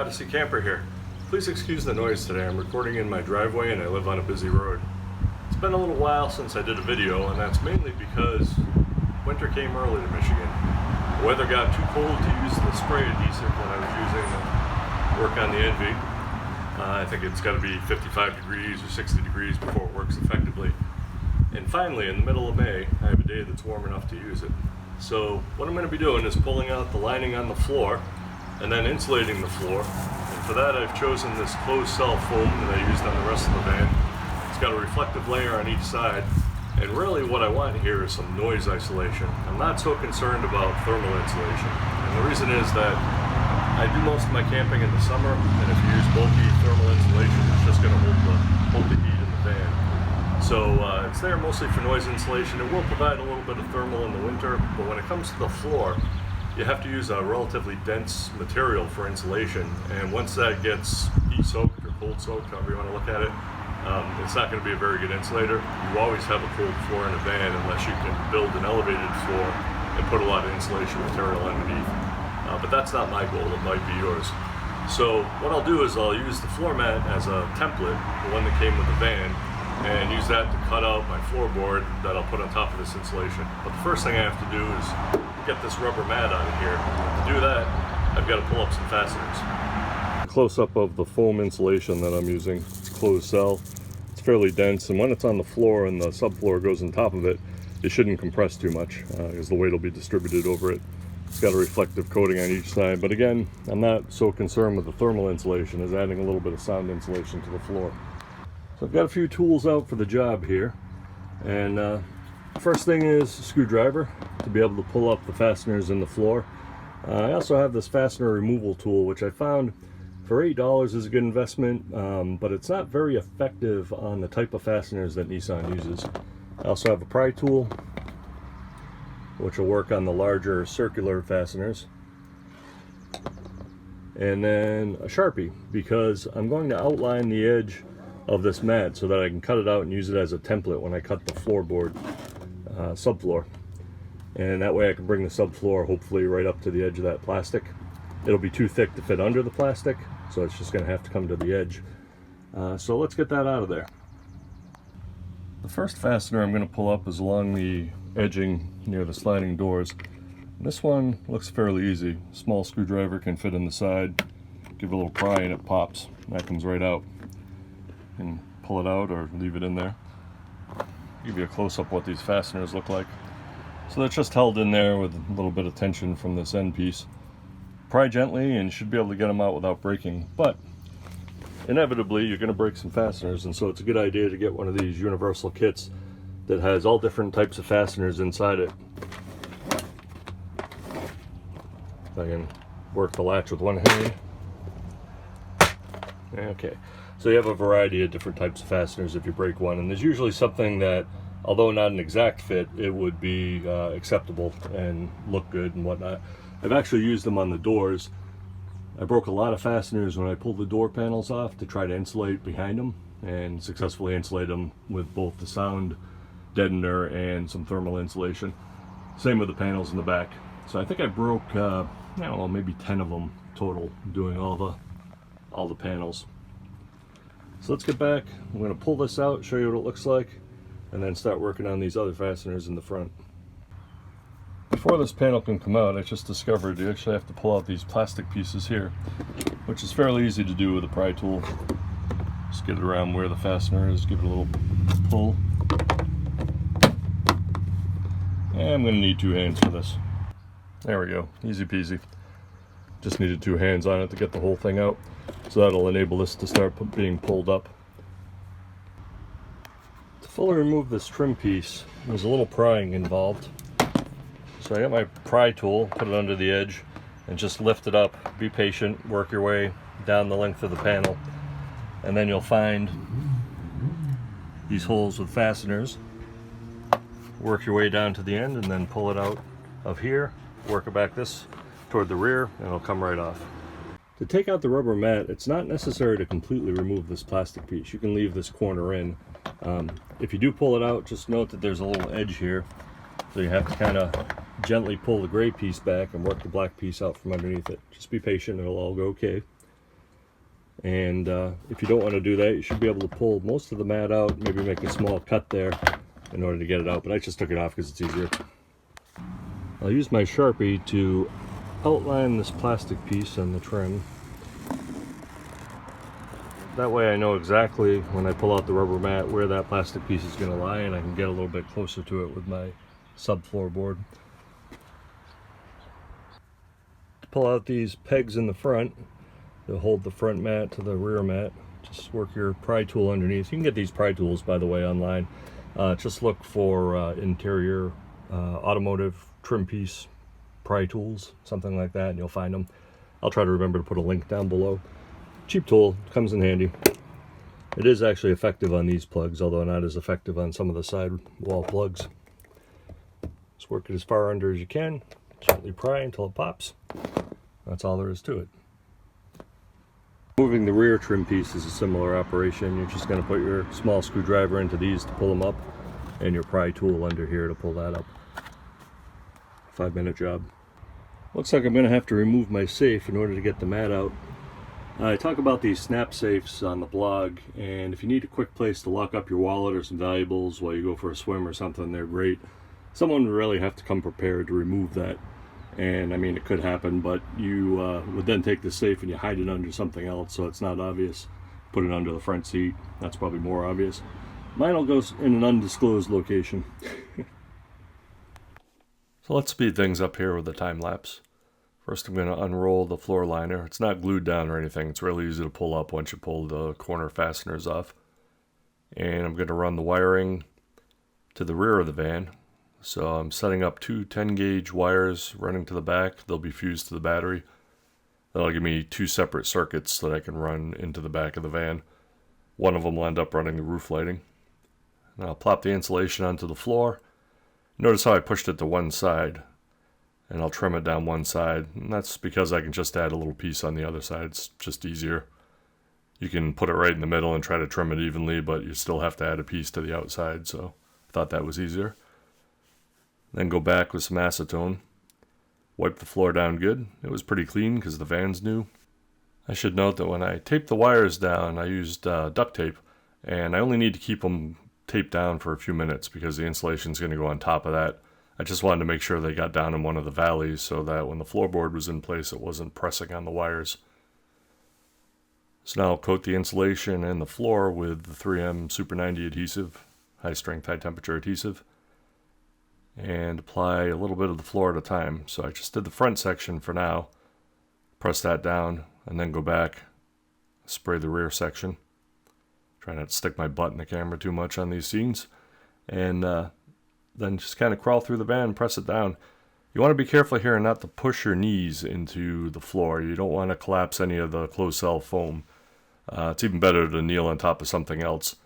Odyssey Camper here. Please excuse the noise today. I'm recording in my driveway and I live on a busy road. It's been a little while since I did a video, and that's mainly because winter came early to Michigan. The weather got too cold to use the spray adhesive when I was using to work on the NV. I think it's got to be 55 degrees or 60 degrees before it works effectively. And finally, in the middle of May, I have a day that's warm enough to use it. So what I'm going to be doing is pulling out the lining on the floor and then insulating the floor. And for that, I've chosen this closed cell foam that I used on the rest of the van. It's got a reflective layer on each side, and really what I want here is some noise isolation. I'm not so concerned about thermal insulation, and the reason is that I do most of my camping in the summer, and if you use bulky thermal insulation, it's just going to hold the heat in the van. So it's there mostly for noise insulation. It will provide a little bit of thermal in the winter, but when it comes to the floor, you have to use a relatively dense material for insulation, and once that gets heat soaked or cold soaked, however you want to look at it, it's not going to be a very good insulator. You always have a cold floor in a van unless you can build an elevated floor and put a lot of insulation material underneath. But that's not my goal, it might be yours. So what I'll do is I'll use the floor mat as a template, the one that came with the van, and use that to cut out my floorboard that I'll put on top of this insulation. But the first thing I have to do is get this rubber mat out of here. To do that, I've got to pull up some fasteners. Close-up of the foam insulation that I'm using. It's closed cell. It's fairly dense, and when it's on the floor and the subfloor goes on top of it, it shouldn't compress too much because the weight will be distributed over it. It's got a reflective coating on each side, but again, I'm not so concerned with the thermal insulation as adding a little bit of sound insulation to the floor. So I've got a few tools out for the job here, and first thing is a screwdriver to be able to pull up the fasteners in the floor. I also have this fastener removal tool, which I found for $8 is a good investment, but it's not very effective on the type of fasteners that Nissan uses. I also have a pry tool, which will work on the larger circular fasteners, and then a Sharpie, because I'm going to outline the edge of this mat so that I can cut it out and use it as a template when I cut the floorboard, subfloor. And that way I can bring the subfloor hopefully right up to the edge of that plastic. It'll be too thick to fit under the plastic, so it's just going to have to come to the edge. So let's get that out of there. The first fastener I'm going to pull up is along the edging near the sliding doors. This one looks fairly easy. Small screwdriver can fit in the side. Give it a little pry and it pops. That comes right out. And pull it out or leave it in there. Give you a close-up of what these fasteners look like. So they're just held in there with a little bit of tension from this end piece. Pry gently and you should be able to get them out without breaking, but inevitably you're going to break some fasteners, and so it's a good idea to get one of these universal kits that has all different types of fasteners inside it. I can work the latch with one hand. Okay. So you have a variety of different types of fasteners if you break one, and there's usually something that, although not an exact fit, it would be acceptable and look good and whatnot. I've actually used them on the doors. I broke a lot of fasteners when I pulled the door panels off to try to insulate behind them, and successfully insulate them with both the sound deadener and some thermal insulation. Same with the panels in the back. So I think I broke, I don't know, maybe 10 of them total doing all the panels. So let's get back. I'm going to pull this out, show you what it looks like, and then start working on these other fasteners in the front. Before this panel can come out, I just discovered you actually have to pull out these plastic pieces here, which is fairly easy to do with a pry tool. Just get it around where the fastener is, give it a little pull. And I'm going to need 2 hands for this. There we go, easy peasy. Just needed 2 hands on it to get the whole thing out. So that'll enable this to start being pulled up. To fully remove this trim piece, there's a little prying involved. So I got my pry tool, put it under the edge, and just lift it up. Be patient, work your way down the length of the panel, and then you'll find these holes with fasteners. Work your way down to the end and then pull it out of here, work it back this toward the rear, and it'll come right off. To take out the rubber mat, it's not necessary to completely remove this plastic piece. You can leave this corner in. If you do pull it out, just note that there's a little edge here, so you have to kind of gently pull the gray piece back and work the black piece out from underneath it. Just be patient, it'll all go okay. And if you don't want to do that, you should be able to pull most of the mat out, maybe make a small cut there in order to get it out, but I just took it off because it's easier. I'll use my Sharpie to outline this plastic piece on the trim. That way I know exactly when I pull out the rubber mat where that plastic piece is going to lie, and I can get a little bit closer to it with my subfloor board. To pull out these pegs in the front, they'll hold the front mat to the rear mat. Just work your pry tool underneath. You can get these pry tools, by the way, online. Just look for interior automotive trim piece pry tools, something like that, and you'll find them. I'll try to remember to put a link down below. Cheap tool, comes in handy. It is actually effective on these plugs, although not as effective on some of the side wall plugs. Just work it as far under as you can, gently pry until it pops. That's all there is to it. Moving the rear trim piece is a similar operation. You're just going to put your small screwdriver into these to pull them up, and your pry tool under here to pull that up. 5-minute job. Looks like I'm going to have to remove my safe in order to get the mat out. I talk about these snap safes on the blog, and if you need a quick place to lock up your wallet or some valuables while you go for a swim or something, they're great. Someone would really have to come prepared to remove that, and I mean, it could happen, but you would then take the safe and you hide it under something else so it's not obvious. Put it under the front seat, that's probably more obvious. Mine will go in an undisclosed location. So let's speed things up here with the time lapse. First I'm going to unroll the floor liner. It's not glued down or anything. It's really easy to pull up once you pull the corner fasteners off. And I'm going to run the wiring to the rear of the van. So I'm setting up two 10-gauge wires running to the back. They'll be fused to the battery. That'll give me two separate circuits that I can run into the back of the van. One of them will end up running the roof lighting. And I'll plop the insulation onto the floor. Notice how I pushed it to one side. And I'll trim it down one side, and that's because I can just add a little piece on the other side. It's just easier. You can put it right in the middle and try to trim it evenly, but you still have to add a piece to the outside, so I thought that was easier. Then go back with some acetone. Wipe the floor down good. It was pretty clean because the van's new. I should note that when I taped the wires down, I used duct tape, and I only need to keep them taped down for a few minutes because the insulation is going to go on top of that. I just wanted to make sure they got down in one of the valleys so that when the floorboard was in place it wasn't pressing on the wires. So now I'll coat the insulation and the floor with the 3M Super 90 adhesive, high strength, high temperature adhesive, and apply a little bit of the floor at a time. So I just did the front section for now, press that down, and then go back, spray the rear section. Try not to stick my butt in the camera too much on these scenes, and then just kind of crawl through the van and press it down. You want to be careful here not to push your knees into the floor. You don't want to collapse any of the closed cell foam. It's even better to kneel on top of something else.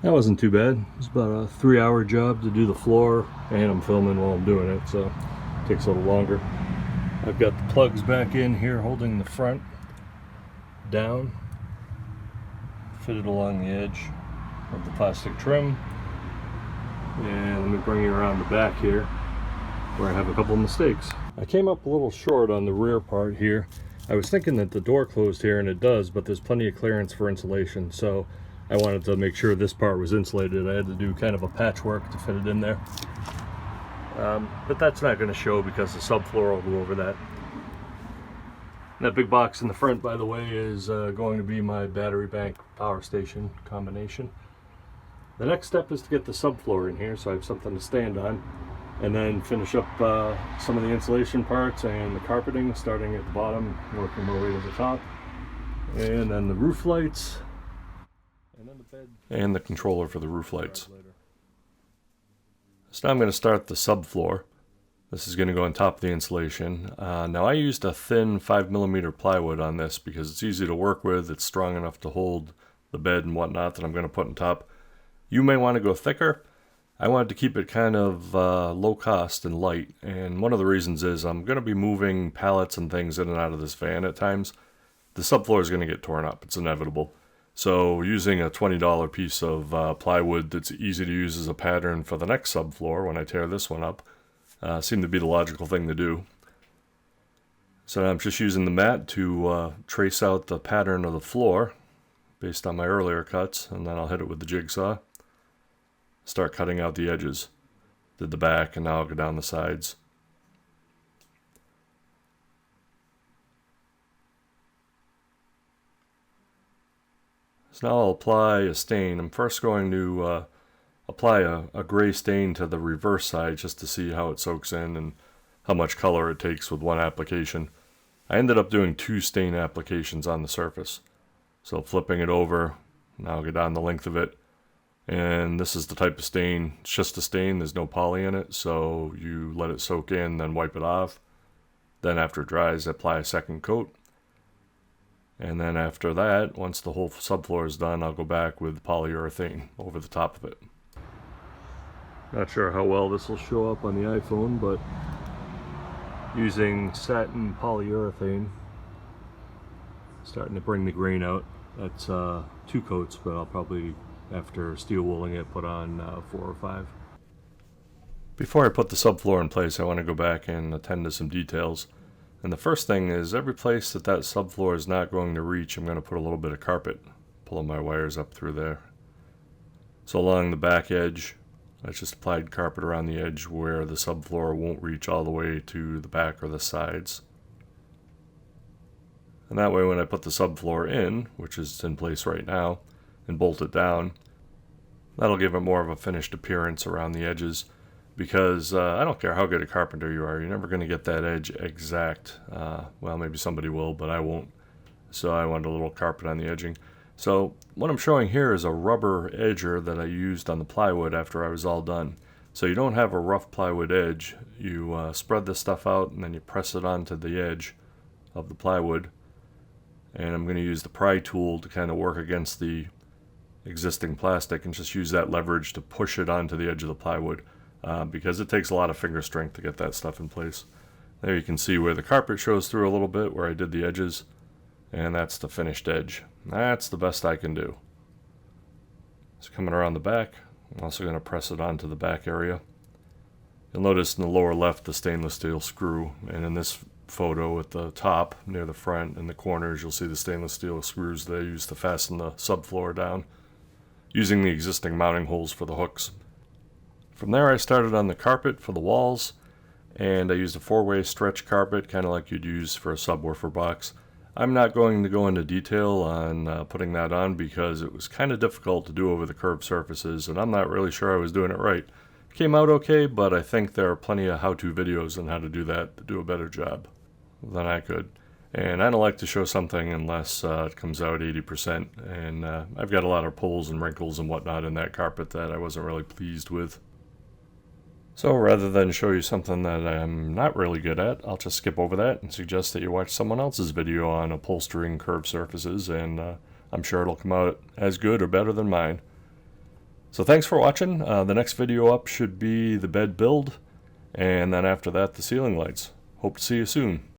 That wasn't too bad. It was about a 3-hour job to do the floor, and I'm filming while I'm doing it, so it takes a little longer. I've got the plugs back in here holding the front down, fitted along the edge of the plastic trim. And let me bring you around the back here where I have a couple of mistakes. I came up a little short on the rear part here. I was thinking that the door closed here, and it does, but there's plenty of clearance for insulation, so I wanted to make sure this part was insulated. I had to do kind of a patchwork to fit it in there. But that's not going to show because the subfloor will go over that. And that big box in the front, by the way, is going to be my battery bank power station combination. The next step is to get the subfloor in here so I have something to stand on, and then finish up some of the insulation parts and the carpeting, starting at the bottom, working my way to the top, and then the roof lights, and then the bed, and the controller for the roof lights. So now I'm going to start the subfloor. This is going to go on top of the insulation. Now I used a thin 5mm plywood on this because it's easy to work with. It's strong enough to hold the bed and whatnot that I'm going to put on top. You may want to go thicker. I wanted to keep it kind of low cost and light, and one of the reasons is I'm going to be moving pallets and things in and out of this van at times. The subfloor is going to get torn up. It's inevitable. So using a $20 piece of plywood that's easy to use as a pattern for the next subfloor when I tear this one up seemed to be the logical thing to do. So now I'm just using the mat to trace out the pattern of the floor based on my earlier cuts, and then I'll hit it with the jigsaw. Start cutting out the edges. Did the back, and now I'll go down the sides. So now I'll apply a stain. I'm first going to apply a gray stain to the reverse side just to see how it soaks in and how much color it takes with one application. I ended up doing 2 stain applications on the surface. So flipping it over, now I'll go down the length of it. And this is the type of stain, it's just a stain, there's no poly in it, so you let it soak in, then wipe it off. Then after it dries, apply a second coat. And then after that, once the whole subfloor is done, I'll go back with polyurethane over the top of it. Not sure how well this will show up on the iPhone, but using satin polyurethane, starting to bring the grain out. That's 2 coats, but I'll probably, after steel wooling it, put on 4 or 5. Before I put the subfloor in place, I want to go back and attend to some details. And the first thing is, every place that subfloor is not going to reach, I'm going to put a little bit of carpet, pulling my wires up through there. So along the back edge, I just applied carpet around the edge where the subfloor won't reach all the way to the back or the sides. And that way when I put the subfloor in, which is in place right now, and bolt it down, that'll give it more of a finished appearance around the edges, because I don't care how good a carpenter you are, you're never going to get that edge exact. Well, maybe somebody will, but I won't. So I wanted a little carpet on the edging. So what I'm showing here is a rubber edger that I used on the plywood after I was all done. So you don't have a rough plywood edge. You spread this stuff out and then you press it onto the edge of the plywood. And I'm going to use the pry tool to kind of work against the existing plastic and just use that leverage to push it onto the edge of the plywood, because it takes a lot of finger strength to get that stuff in place. There you can see where the carpet shows through a little bit where I did the edges, and that's the finished edge. That's the best I can do. So coming around the back, I'm also going to press it onto the back area. You'll notice in the lower left the stainless steel screw, and in this photo at the top near the front in the corners you'll see the stainless steel screws they use to fasten the subfloor down, using the existing mounting holes for the hooks. From there I started on the carpet for the walls, and I used a 4-way stretch carpet, kind of like you'd use for a subwoofer box. I'm not going to go into detail on putting that on because it was kind of difficult to do over the curved surfaces, and I'm not really sure I was doing it right. It came out okay, but I think there are plenty of how-to videos on how to do that to do a better job than I could. And I don't like to show something unless it comes out 80%, and I've got a lot of pulls and wrinkles and whatnot in that carpet that I wasn't really pleased with. So rather than show you something that I'm not really good at, I'll just skip over that and suggest that you watch someone else's video on upholstering curved surfaces, and I'm sure it'll come out as good or better than mine. So thanks for watching. The next video up should be the bed build, and then after that the ceiling lights. Hope to see you soon.